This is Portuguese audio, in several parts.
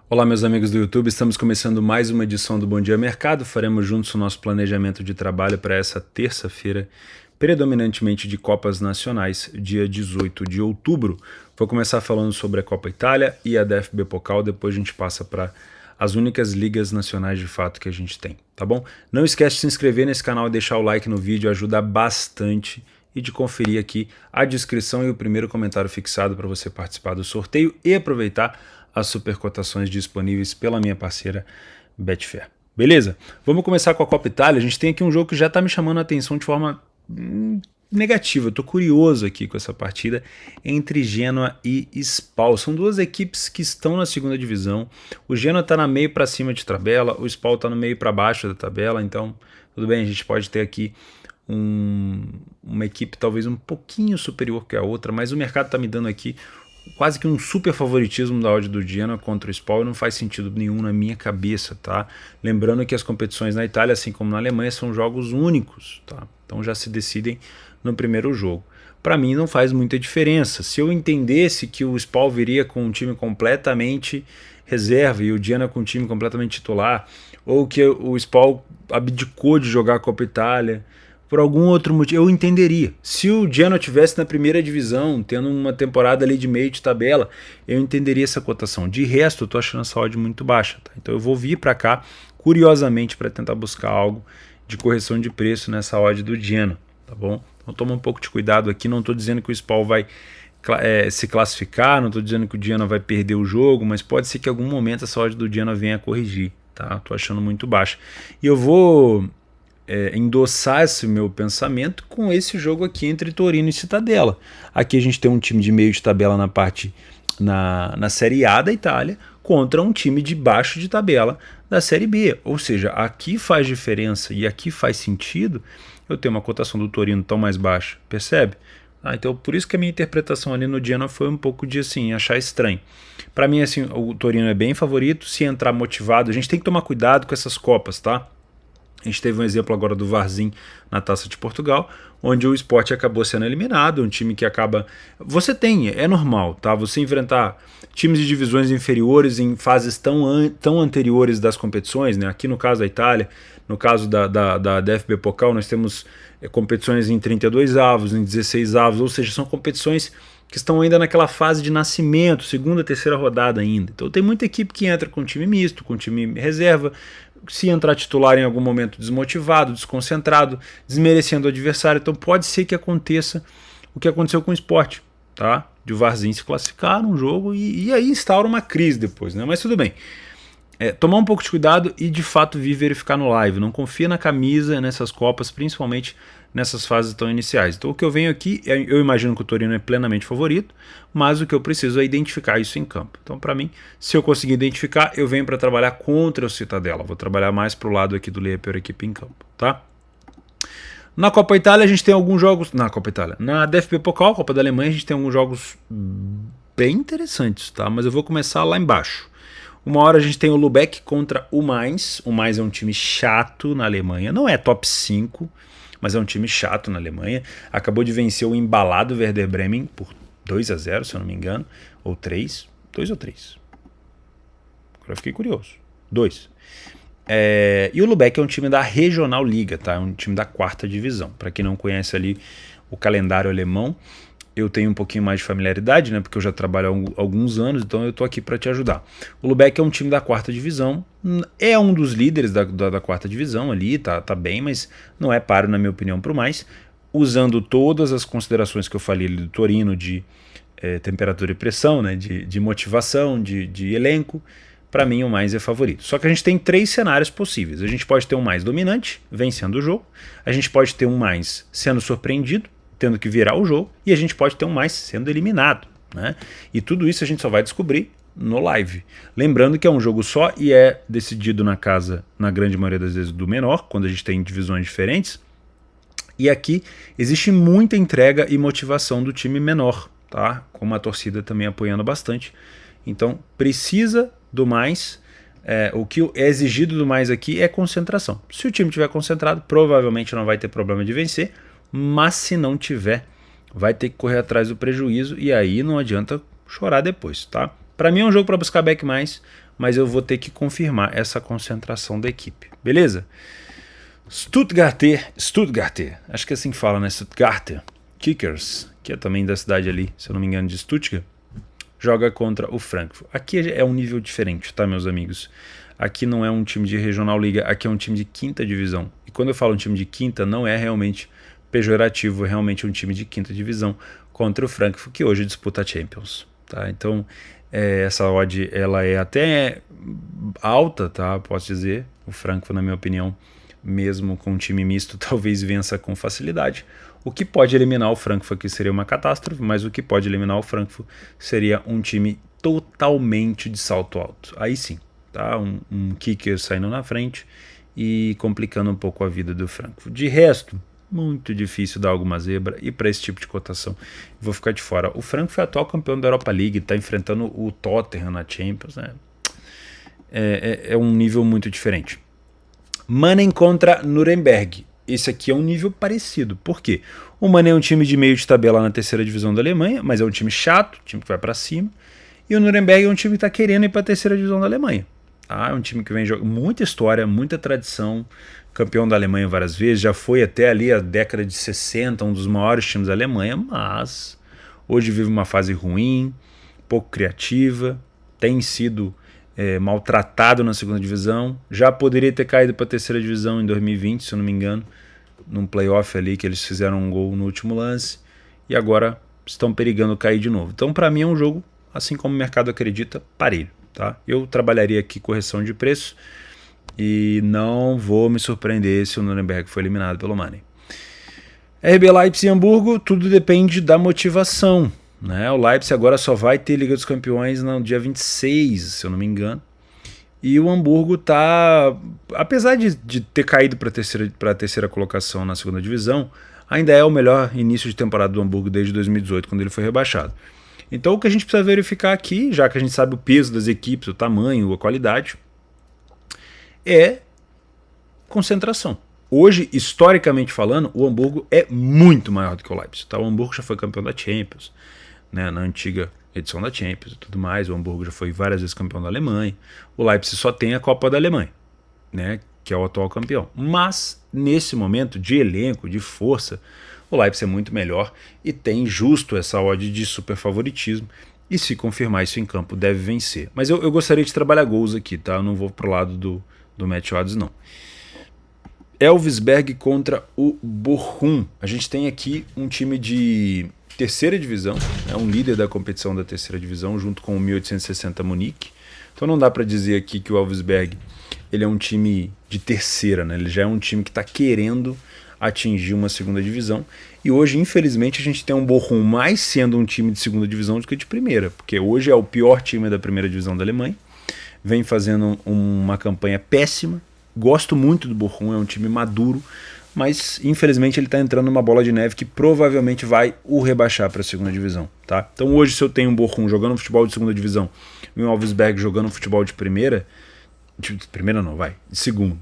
Olá, meus amigos do YouTube, estamos começando mais uma edição do Bom Dia Mercado. Faremos juntos o nosso planejamento de trabalho para essa terça-feira, predominantemente de Copas Nacionais, dia 18 de outubro. Vou começar falando sobre a Copa Itália e a DFB Pokal, depois a gente passa para as únicas ligas nacionais de fato que a gente tem, tá bom? Não esquece de se inscrever nesse canal e deixar o like no vídeo, ajuda bastante, e de conferir aqui a descrição e o primeiro comentário fixado para você participar do sorteio e aproveitar as supercotações disponíveis pela minha parceira Betfair. Beleza? Vamos começar com a Copa Itália. A gente tem aqui um jogo que já está me chamando a atenção de forma negativa. Eu estou curioso aqui com essa partida entre Genoa e Spal. São duas equipes que estão na segunda divisão. O Genoa está na meio para cima de tabela, o Spal está no meio para baixo da tabela. Então, tudo bem, a gente pode ter aqui uma equipe talvez um pouquinho superior que a outra, mas o mercado está me dando aqui quase que um super favoritismo da odd do Genoa contra o Spal, e não faz sentido nenhum na minha cabeça, tá? Lembrando que as competições na Itália, assim como na Alemanha, são jogos únicos, tá? Então já se decidem no primeiro jogo. Para mim não faz muita diferença. Se eu entendesse que o Spal viria com um time completamente reserva e o Genoa com um time completamente titular, ou que o Spal abdicou de jogar a Copa Itália, por algum outro motivo, eu entenderia. Se o Genoa estivesse na primeira divisão, tendo uma temporada ali de meio de tabela, eu entenderia essa cotação. De resto, eu tô achando essa odd muito baixa, tá? Então eu vou vir para cá, curiosamente, para tentar buscar algo de correção de preço nessa odd do Genoa, tá bom? Então toma um pouco de cuidado aqui, não estou dizendo que o Spal vai se classificar, não estou dizendo que o Genoa vai perder o jogo, mas pode ser que em algum momento essa odd do Genoa venha a corrigir, tá? Tô achando muito baixa. E eu vou endossar esse meu pensamento com esse jogo aqui entre Torino e Cittadella. Aqui a gente tem um time de meio de tabela na Série A da Itália contra um time de baixo de tabela da Série B. Ou seja, aqui faz diferença e aqui faz sentido eu ter uma cotação do Torino tão mais baixa, percebe? Então por isso que a minha interpretação ali no Genoa foi um pouco de assim, achar estranho. Para mim assim, o Torino é bem favorito, se entrar motivado, a gente tem que tomar cuidado com essas copas, tá? A gente teve um exemplo agora do Varzim na Taça de Portugal, onde o Sport acabou sendo eliminado, um time que acaba... é normal, tá? Você enfrentar times de divisões inferiores em fases tão anteriores das competições, né? Aqui no caso da Itália, no caso da DFB Pokal, nós temos competições em 32 avos, em 16 avos, ou seja, são competições que estão ainda naquela fase de nascimento, segunda, terceira rodada ainda. Então tem muita equipe que entra com time misto, com time reserva, se entrar titular em algum momento desmotivado, desconcentrado, desmerecendo o adversário. Então pode ser que aconteça o que aconteceu com o Sport, tá? De o Varzim se classificar num jogo e aí instaura uma crise depois, né? Mas tudo bem. Tomar um pouco de cuidado e de fato vir verificar no live. Não confia na camisa nessas copas, principalmente nessas fases tão iniciais. Então o que eu venho aqui, eu imagino que o Torino é plenamente favorito, mas o que eu preciso é identificar isso em campo. Então para mim, se eu conseguir identificar, eu venho para trabalhar contra o Cittadella. Vou trabalhar mais para o lado aqui do Leia, pior equipe em campo, tá? Na Copa Itália a gente tem alguns jogos, na DFB Pokal, Copa da Alemanha, a gente tem alguns jogos bem interessantes, tá? Mas eu vou começar lá embaixo. Uma hora a gente tem o Lübeck contra o Mainz. O Mainz é um time chato na Alemanha. Não é top 5, mas é um time chato na Alemanha. Acabou de vencer o embalado Werder Bremen por 2-0, se eu não me engano. Ou 3. 2 ou 3? Agora eu fiquei curioso. 2. E o Lübeck é um time da Regional Liga, tá? É um time da 4ª divisão. Para quem não conhece ali o calendário alemão, eu tenho um pouquinho mais de familiaridade, né, porque eu já trabalho há alguns anos, então eu tô aqui para te ajudar. O Lübeck é um time da 4ª divisão, é um dos líderes da 4ª divisão ali, tá bem, mas não é páreo, na minha opinião, para o mais. Usando todas as considerações que eu falei ali do Torino, de temperatura e pressão, né, de motivação, de elenco, para mim o mais é favorito. Só que a gente tem 3 cenários possíveis. A gente pode ter um mais dominante, vencendo o jogo, a gente pode ter um mais sendo surpreendido, tendo que virar o jogo, e a gente pode ter um mais sendo eliminado, né? E tudo isso a gente só vai descobrir no live. Lembrando que é um jogo só e é decidido na casa, na grande maioria das vezes, do menor, quando a gente tem divisões diferentes. E aqui existe muita entrega e motivação do time menor, tá? Com a torcida também apoiando bastante. Então precisa do mais. O que é exigido do mais aqui é concentração. Se o time estiver concentrado, provavelmente não vai ter problema de vencer. Mas se não tiver, vai ter que correr atrás do prejuízo e aí não adianta chorar depois, tá? Para mim é um jogo para buscar back mais, mas eu vou ter que confirmar essa concentração da equipe. Beleza? Stuttgarter, acho que é assim que fala, né? Stuttgarter Kickers, que é também da cidade ali, se eu não me engano, de Stuttgart, joga contra o Frankfurt. Aqui é um nível diferente, tá, meus amigos? Aqui não é um time de Regional Liga, aqui é um time de quinta divisão. E quando eu falo um time de quinta, não é realmente pejorativo, é realmente um time de quinta divisão contra o Frankfurt, que hoje disputa a Champions. Tá? Então, essa odd ela é até alta, tá? Posso dizer. O Frankfurt, na minha opinião, mesmo com um time misto, talvez vença com facilidade. O que pode eliminar o Frankfurt aqui seria uma catástrofe, mas o que pode eliminar o Frankfurt seria um time totalmente de salto alto. Aí sim, tá? Um kicker saindo na frente e complicando um pouco a vida do Frankfurt. De resto, muito difícil dar alguma zebra, e para esse tipo de cotação vou ficar de fora. O Frankfurt é atual campeão da Europa League, está enfrentando o Tottenham na Champions, né? É um nível muito diferente. Mannen contra Nuremberg. Esse aqui é um nível parecido. Por quê? O Mannen é um time de meio de tabela na terceira divisão da Alemanha, mas é um time chato, time que vai para cima. E o Nuremberg é um time que está querendo ir para a terceira divisão da Alemanha. É um time que vem jogando muita história, muita tradição, campeão da Alemanha várias vezes, já foi até ali a década de 60, um dos maiores times da Alemanha, mas hoje vive uma fase ruim, pouco criativa, tem sido maltratado na segunda divisão, já poderia ter caído para a terceira divisão em 2020, se eu não me engano, num playoff ali que eles fizeram um gol no último lance, e agora estão perigando cair de novo. Então, para mim, é um jogo, assim como o mercado acredita, parelho. Tá? Eu trabalharia aqui correção de preço e não vou me surpreender se o Nuremberg foi eliminado pelo Mannen. RB Leipzig e Hamburgo, tudo depende da motivação. Né? O Leipzig agora só vai ter Liga dos Campeões no dia 26, se eu não me engano. E o Hamburgo tá, apesar de ter caído para a terceira colocação na segunda divisão, ainda é o melhor início de temporada do Hamburgo desde 2018, quando ele foi rebaixado. Então o que a gente precisa verificar aqui, já que a gente sabe o peso das equipes, o tamanho, a qualidade, é concentração. Hoje, historicamente falando, o Hamburgo é muito maior do que o Leipzig. Tá? O Hamburgo já foi campeão da Champions, né, na antiga edição da Champions e tudo mais. O Hamburgo já foi várias vezes campeão da Alemanha. O Leipzig só tem a Copa da Alemanha, né, que é o atual campeão. Mas, nesse momento de elenco, de força, o Leipzig é muito melhor e tem justo essa odd de super favoritismo. E se confirmar isso em campo, deve vencer. Mas eu gostaria de trabalhar gols aqui, tá? Eu não vou pro lado do match odds, não. Elversberg contra o Bochum. A gente tem aqui um time de terceira divisão, é um líder da competição da terceira divisão, junto com o 1860 Munique. Então não dá para dizer aqui que o Elversberg ele é um time de terceira, né? Ele já é um time que está querendo atingir uma segunda divisão. E hoje, infelizmente, a gente tem um Bochum mais sendo um time de segunda divisão do que de primeira, porque hoje é o pior time da primeira divisão da Alemanha, vem fazendo uma campanha péssima. Gosto muito do Bochum, é um time maduro, mas infelizmente ele está entrando numa bola de neve que provavelmente vai o rebaixar para a segunda divisão. Tá? Então hoje, se eu tenho um Bochum jogando futebol de segunda divisão e um Elversberg jogando futebol de segunda,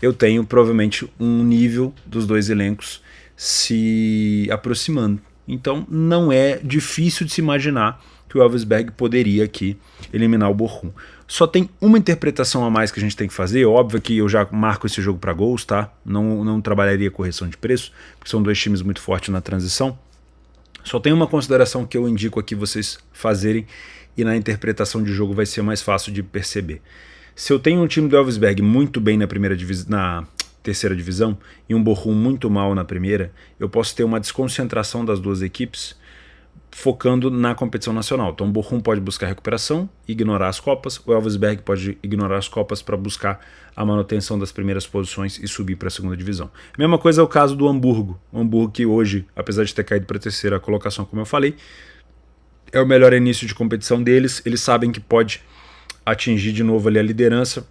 eu tenho provavelmente um nível dos dois elencos se aproximando. Então não é difícil de se imaginar que o Elversberg poderia aqui eliminar o Bochum. Só tem uma interpretação a mais que a gente tem que fazer. Óbvio que eu já marco esse jogo para gols, tá? Não trabalharia correção de preço, porque são dois times muito fortes na transição. Só tem uma consideração que eu indico aqui vocês fazerem e na interpretação de jogo vai ser mais fácil de perceber. Se eu tenho um time do Elversberg muito bem na terceira divisão e um Bochum muito mal na primeira, eu posso ter uma desconcentração das duas equipes focando na competição nacional. Então o Bochum pode buscar recuperação, ignorar as Copas, o Elversberg pode ignorar as Copas para buscar a manutenção das primeiras posições e subir para a segunda divisão. Mesma coisa é o caso do Hamburgo. O Hamburgo que hoje, apesar de ter caído para a terceira colocação, como eu falei, é o melhor início de competição deles. Eles sabem que pode atingir de novo ali a liderança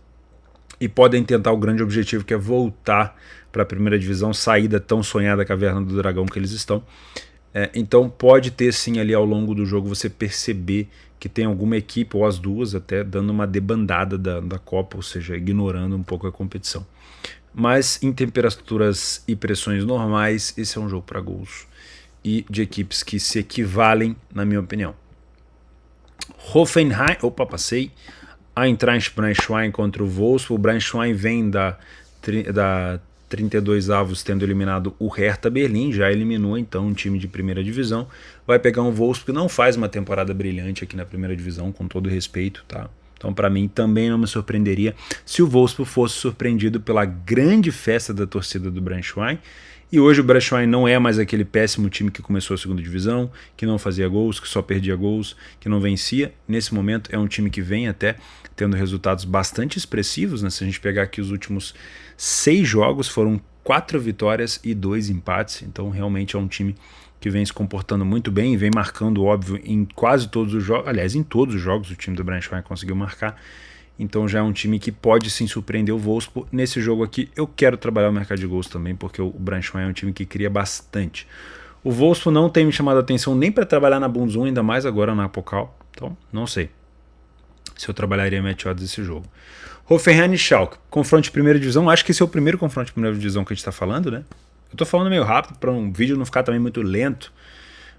e podem tentar o grande objetivo, que é voltar para a primeira divisão, sair da tão sonhada caverna do dragão que eles estão. Então pode ter sim ali ao longo do jogo você perceber que tem alguma equipe, ou as duas até, dando uma debandada da Copa, ou seja, ignorando um pouco a competição. Mas em temperaturas e pressões normais, esse é um jogo para gols e de equipes que se equivalem, na minha opinião. Hoffenheim, passei. Eintracht Braunschweig contra o Wolfsburg. O Braunschweig vem da 32 avos tendo eliminado o Hertha Berlim, já eliminou então um time de primeira divisão. Vai pegar um Wolfsburg que não faz uma temporada brilhante aqui na primeira divisão, com todo respeito, tá? Então, para mim, também não me surpreenderia se o Wolfsburg fosse surpreendido pela grande festa da torcida do Braunschweig. E hoje o Braunschweig não é mais aquele péssimo time que começou a segunda divisão, que não fazia gols, que só perdia gols, que não vencia. Nesse momento é um time que vem até tendo resultados bastante expressivos, né? Se a gente pegar aqui os últimos 6 jogos, foram 4 vitórias e 2 empates. Então realmente é um time que vem se comportando muito bem e vem marcando, óbvio, em quase todos os jogos. Aliás, em todos os jogos o time do Braunschweig conseguiu marcar. Então já é um time que pode sim surpreender o Wolfsburg. Nesse jogo aqui eu quero trabalhar o mercado de gols também, porque o Braunschweig é um time que cria bastante. O Wolfsburg não tem me chamado a atenção nem para trabalhar na Bundesliga, ainda mais agora na Pokal. Então não sei se eu trabalharia match odds desse jogo. Hoffenheim e Schalke, confronto de primeira divisão. Acho que esse é o primeiro confronto de primeira divisão que a gente está falando, né? Eu tô falando meio rápido para um vídeo não ficar também muito lento.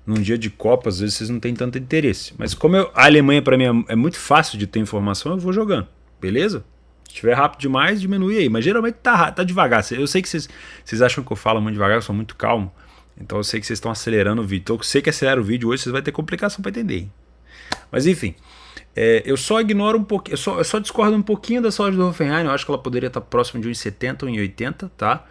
Num dia de Copa, às vezes vocês não têm tanto interesse. Mas como a Alemanha para mim é muito fácil de ter informação, eu vou jogando, beleza? Se estiver rápido demais, diminui aí. Mas geralmente tá devagar. Eu sei que vocês acham que eu falo muito devagar, eu sou muito calmo. Então eu sei que vocês estão acelerando o vídeo. Então eu sei que acelera o vídeo hoje, vocês vão ter complicação para entender. Hein? Mas enfim, eu só ignoro um pouquinho, eu só discordo um pouquinho da saúde do Hoffenheim. Eu acho que ela poderia estar próximo de 1,70 ou 1,80, tá?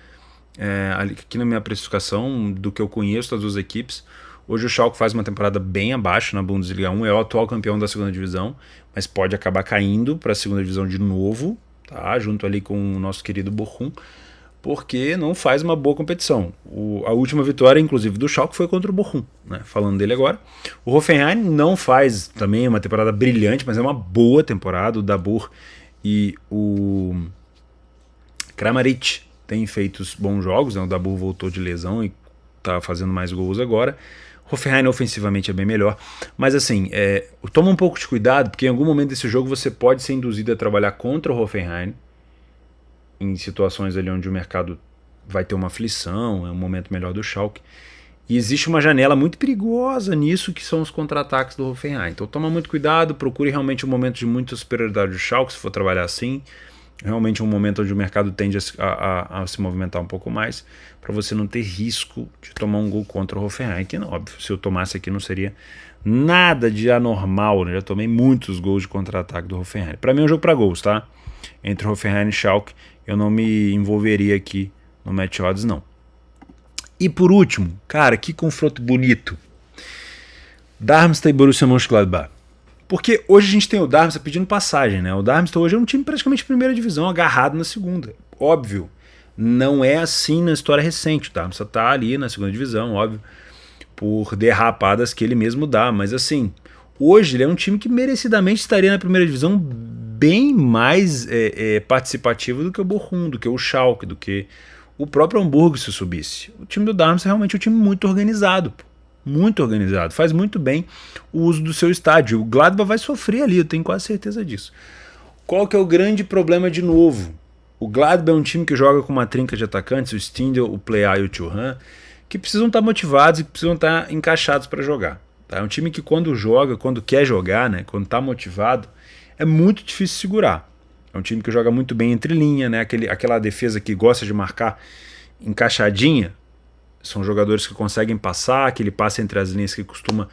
Aqui na minha precificação do que eu conheço das duas equipes. Hoje o Schalke faz uma temporada bem abaixo na Bundesliga 1, é o atual campeão da segunda divisão, mas pode acabar caindo para a segunda divisão de novo, tá? Junto ali com o nosso querido Bochum, porque não faz uma boa competição. A última vitória, inclusive, do Schalke foi contra o Bochum, né? Falando dele agora. O Hoffenheim não faz também uma temporada brilhante, mas é uma boa temporada. O Dabur e o Kramaric têm feito bons jogos, né? O Dabur voltou de lesão e tá fazendo mais gols agora. Hoffenheim ofensivamente é bem melhor, mas assim, toma um pouco de cuidado, porque em algum momento desse jogo você pode ser induzido a trabalhar contra o Hoffenheim, em situações ali onde o mercado vai ter uma aflição, é um momento melhor do Schalke, e existe uma janela muito perigosa nisso, que são os contra-ataques do Hoffenheim. Então toma muito cuidado, procure realmente um momento de muita superioridade do Schalke, se for trabalhar assim, realmente um momento onde o mercado tende a se movimentar um pouco mais, para você não ter risco de tomar um gol contra o Hoffenheim, que não, óbvio, se eu tomasse aqui não seria nada de anormal, né? Já tomei muitos gols de contra-ataque do Hoffenheim. Para mim é um jogo para gols, tá? Entre Hoffenheim e Schalke, eu não me envolveria aqui no match odds, não. E por último, cara, que confronto bonito. Darmstadt e Borussia Mönchengladbach. Porque hoje a gente tem o Darmstadt pedindo passagem, né? O Darmstadt hoje é um time praticamente de primeira divisão, agarrado na segunda. Óbvio, não é assim na história recente. O Darmstadt tá ali na segunda divisão, óbvio, por derrapadas que ele mesmo dá. Mas assim, hoje ele é um time que merecidamente estaria na primeira divisão bem mais participativo do que o Bochum, do que o Schalke, do que o próprio Hamburgo se subisse. O time do Darmstadt é realmente um time muito organizado, pô. Muito organizado, faz muito bem o uso do seu estádio. O Gladbach vai sofrer ali, eu tenho quase certeza disso. Qual que é o grande problema de novo? O Gladbach é um time que joga com uma trinca de atacantes, o Stindl, o Plea e o Thuram, que precisam estar motivados e que precisam estar encaixados para jogar. Tá? É um time que quando joga, quando quer jogar, né, quando está motivado, é muito difícil segurar. É um time que joga muito bem entre linha, né, aquela defesa que gosta de marcar encaixadinha. São jogadores que conseguem passar, aquele passe entre as linhas que costuma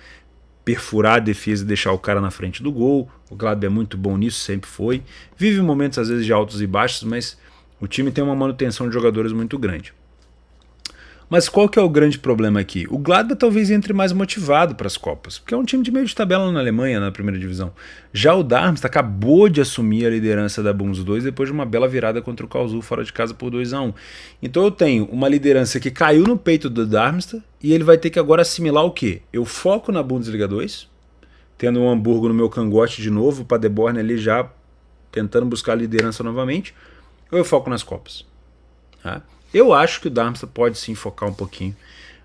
perfurar a defesa e deixar o cara na frente do gol. O Gladbach é muito bom nisso, sempre foi. Vive momentos às vezes de altos e baixos, mas o time tem uma manutenção de jogadores muito grande. Mas qual que é o grande problema aqui? O Gladbach talvez entre mais motivado para as Copas, porque é um time de meio de tabela na Alemanha, na primeira divisão. Já o Darmstadt acabou de assumir a liderança da Bundes 2 depois de uma bela virada contra o Karlsruhe fora de casa por 2-1. Então eu tenho uma liderança que caiu no peito do Darmstadt e ele vai ter que agora assimilar o quê? Eu foco na Bundesliga 2, tendo o Hamburgo no meu cangote de novo, o Paderborn ali já tentando buscar a liderança novamente, ou eu foco nas Copas? Tá? Eu acho que o Darmstadt pode sim focar um pouquinho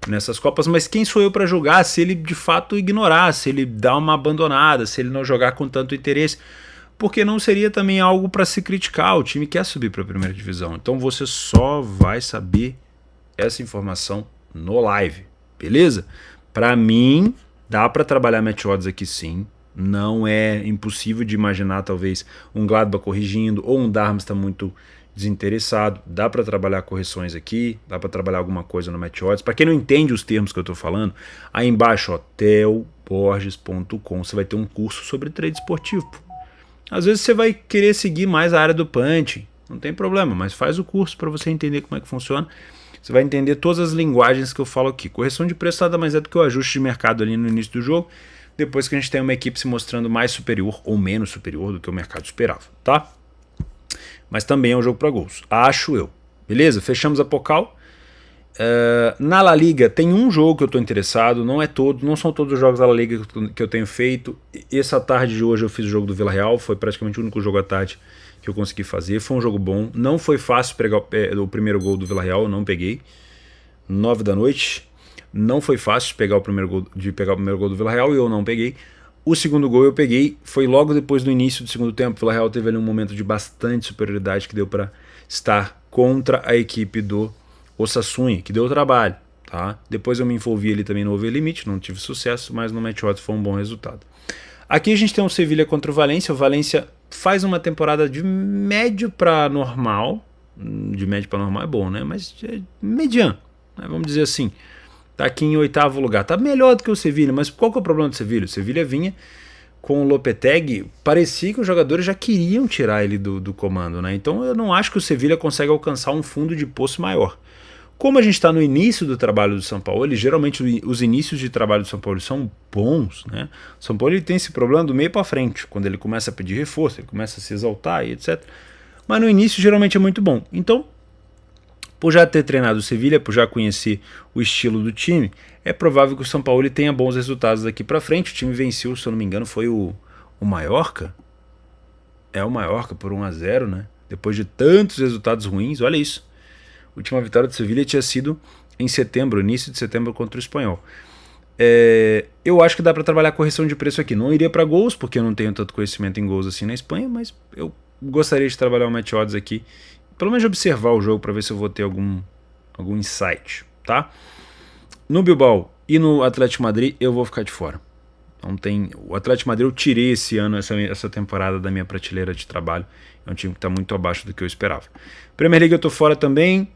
nessas Copas, mas quem sou eu para julgar se ele de fato ignorar, se ele dá uma abandonada, se ele não jogar com tanto interesse? Porque não seria também algo para se criticar, o time quer subir para a primeira divisão. Então você só vai saber essa informação no live, beleza? Para mim, dá para trabalhar match odds aqui sim, Não é impossível de imaginar, talvez, um Gladbach corrigindo ou um Darmstadt muito desinteressado. Dá para trabalhar correções aqui, dá para trabalhar alguma coisa no Match Odds. Para quem não entende os termos que eu estou falando, aí embaixo, ó, telborges.com, você vai ter um curso sobre trade esportivo. Às vezes você vai querer seguir mais a área do punch, não tem problema, mas faz o curso para você entender como é que funciona. Você vai entender todas as linguagens que eu falo aqui. Correção de preço nada mais é do que o ajuste de mercado ali no início do jogo, depois que a gente tem uma equipe se mostrando mais superior ou menos superior do que o mercado esperava, tá? Mas também é um jogo para gols, acho eu. Beleza? Fechamos a Pocal. Na La Liga tem um jogo que eu estou interessado, não são todos os jogos da La Liga que eu tenho feito. Essa tarde de hoje eu fiz o jogo do Villarreal, foi praticamente o único jogo à tarde que eu consegui fazer. Foi um jogo bom, não foi fácil pegar o primeiro gol do Villarreal, eu não peguei. 9 da noite. Não foi fácil de pegar o primeiro gol do Villarreal e eu não peguei. O segundo gol eu peguei, foi logo depois do início do segundo tempo. O Villarreal teve ali um momento de bastante superioridade que deu para estar contra a equipe do Osasuna, que deu trabalho. Tá? Depois eu me envolvi ali também no over limite, não tive sucesso, mas no match odds foi um bom resultado. Aqui a gente tem um Sevilha contra o Valência. O Valência faz uma temporada de médio para normal. De médio para normal é bom, né? Mas é mediano, né? Vamos dizer assim. Tá aqui em 8º lugar. Tá melhor do que o Sevilha, mas qual que é o problema do Sevilha? O Sevilha vinha com o Lopetegui, parecia que os jogadores já queriam tirar ele do comando, né? Então eu não acho que o Sevilha consegue alcançar um fundo de poço maior. Como a gente está no início do trabalho do São Paulo, geralmente os inícios de trabalho do São Paulo são bons, né? O São Paulo ele tem esse problema do meio para frente, quando ele começa a pedir reforço, ele começa a se exaltar e etc. Mas no início geralmente é muito bom. Então, por já ter treinado o Sevilha, por já conhecer o estilo do time, é provável que o São Paulo tenha bons resultados daqui para frente. O time venceu, se eu não me engano, foi o Mallorca. É o Mallorca por 1-0, né? Depois de tantos resultados ruins, olha isso. A última vitória do Sevilha tinha sido em setembro, início de setembro contra o Espanhol. Eu acho que dá para trabalhar correção de preço aqui. Não iria para gols, porque eu não tenho tanto conhecimento em gols assim na Espanha, mas eu gostaria de trabalhar o match odds aqui. Pelo menos observar o jogo para ver se eu vou ter algum insight, tá? No Bilbao e no Atlético Madrid eu vou ficar de fora. Não tem, o Atlético Madrid eu tirei esse ano, essa temporada da minha prateleira de trabalho. É um time que está muito abaixo do que eu esperava. Premier League eu tô fora também.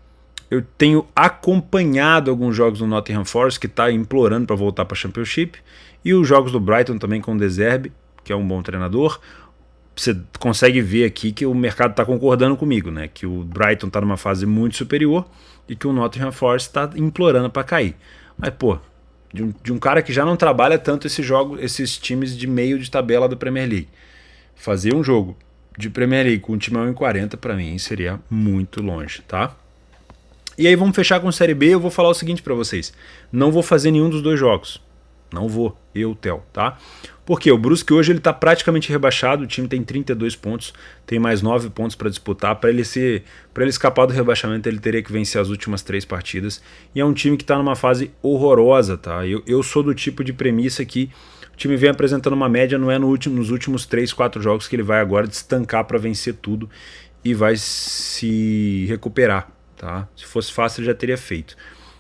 Eu tenho acompanhado alguns jogos do Nottingham Forest, que está implorando para voltar para a Championship, e os jogos do Brighton também com o De Zerbi, que é um bom treinador. Você consegue ver aqui que o mercado está concordando comigo, né? Que o Brighton está numa fase muito superior e que o Nottingham Forest está implorando para cair. Mas, pô, de um cara que já não trabalha tanto esses times de meio de tabela da Premier League, fazer um jogo de Premier League com um time 1,40 para mim seria muito longe, tá? E aí vamos fechar com Série B. Eu vou falar o seguinte para vocês: não vou fazer nenhum dos dois jogos. Não vou, Theo, tá? Porque o Brusque hoje ele tá praticamente rebaixado, o time tem 32 pontos, tem mais 9 pontos para disputar. Para ele escapar do rebaixamento, ele teria que vencer as últimas 3 partidas. E é um time que tá numa fase horrorosa, tá? Eu sou do tipo de premissa que o time vem apresentando uma média, não é nos últimos 3, 4 jogos que ele vai agora destancar para vencer tudo e vai se recuperar, tá? Se fosse fácil, ele já teria feito.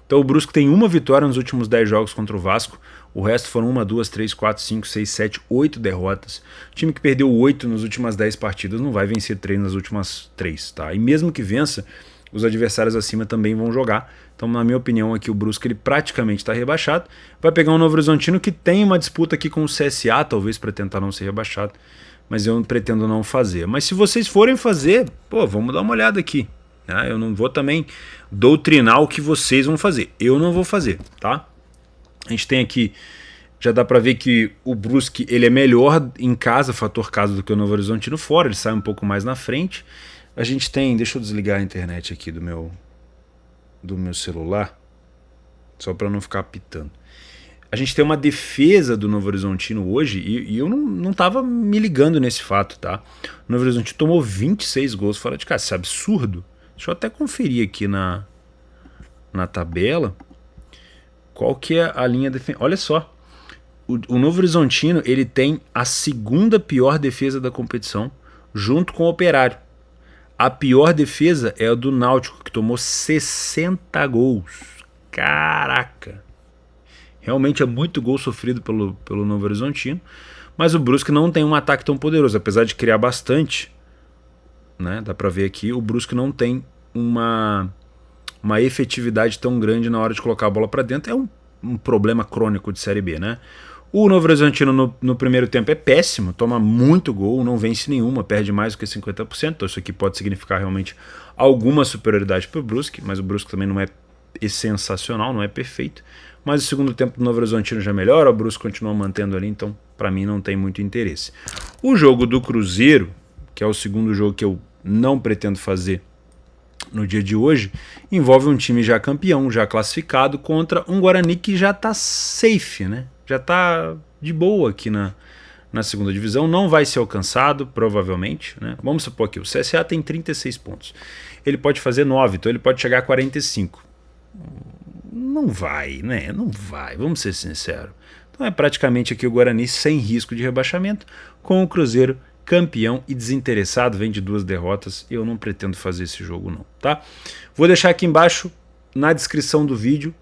Então o Brusque tem uma vitória nos últimos 10 jogos contra o Vasco. O resto foram 1, 2, 3, 4, 5, 6, 7, 8 derrotas. O time que perdeu 8 nas últimas 10 partidas não vai vencer 3 nas últimas 3, tá? E mesmo que vença, os adversários acima também vão jogar. Então, na minha opinião, aqui o Brusque ele praticamente está rebaixado. Vai pegar um Novo Horizontino que tem uma disputa aqui com o CSA, talvez para tentar não ser rebaixado. Mas eu pretendo não fazer. Mas se vocês forem fazer, pô, vamos dar uma olhada aqui. Eu não vou também doutrinar o que vocês vão fazer. Eu não vou fazer, tá? A gente tem aqui, já dá pra ver que o Brusque ele é melhor em casa, fator casa, do que o Novo Horizontino fora. Ele sai um pouco mais na frente. A gente tem, deixa eu desligar a internet aqui do meu celular, só para não ficar apitando. A gente tem uma defesa do Novo Horizontino hoje, e eu não tava me ligando nesse fato, tá? O Novo Horizontino tomou 26 gols fora de casa, isso é absurdo. Deixa eu até conferir aqui na tabela qual que é a linha defensiva. Olha só, o Novo Horizontino ele tem a segunda pior defesa da competição, junto com o Operário. A pior defesa é a do Náutico, que tomou 60 gols. Caraca! Realmente é muito gol sofrido pelo Novo Horizontino. mas o Brusque não tem um ataque tão poderoso, apesar de criar bastante, né? Dá para ver aqui, o Brusque não tem uma efetividade tão grande na hora de colocar a bola para dentro. É um problema crônico de Série B, né? O Novo Horizontino no primeiro tempo é péssimo, toma muito gol, não vence nenhuma, perde mais do que 50%, então isso aqui pode significar realmente alguma superioridade para o Brusque, mas o Brusque também não é sensacional, não é perfeito. Mas o segundo tempo do Novo Horizontino já melhora, o Brusque continua mantendo ali, então para mim não tem muito interesse. O jogo do Cruzeiro, que é o segundo jogo que eu não pretendo fazer no dia de hoje, envolve um time já campeão, já classificado, contra um Guarani que já está safe, né? Já está de boa aqui na segunda divisão, não vai ser alcançado, provavelmente, né? Vamos supor que o CSA tem 36 pontos. Ele pode fazer 9, então ele pode chegar a 45. Não vai, né? Não vai, vamos ser sinceros. Então é praticamente aqui o Guarani sem risco de rebaixamento, com o Cruzeiro campeão e desinteressado, vem de 2 derrotas, eu não pretendo fazer esse jogo não, tá? Vou deixar aqui embaixo, na descrição do vídeo,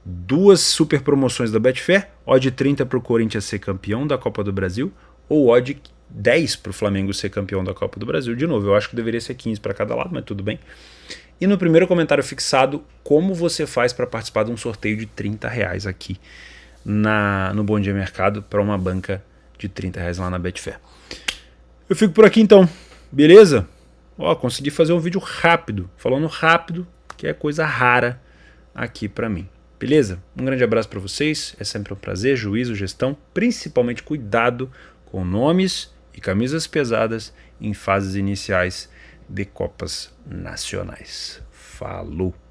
2 super promoções da Betfair, odd 30 para o Corinthians ser campeão da Copa do Brasil, ou odd 10 para o Flamengo ser campeão da Copa do Brasil. De novo, eu acho que deveria ser 15 para cada lado, mas tudo bem. E no primeiro comentário fixado, como você faz para participar de um sorteio de R$30 aqui no Bom Dia Mercado para uma banca de R$30 lá na Betfair. Eu fico por aqui então, beleza? Ó, consegui fazer um vídeo rápido, falando rápido, que é coisa rara aqui para mim. Beleza? Um grande abraço para vocês, é sempre um prazer, juízo, gestão, principalmente cuidado com nomes e camisas pesadas em fases iniciais de Copas Nacionais. Falou!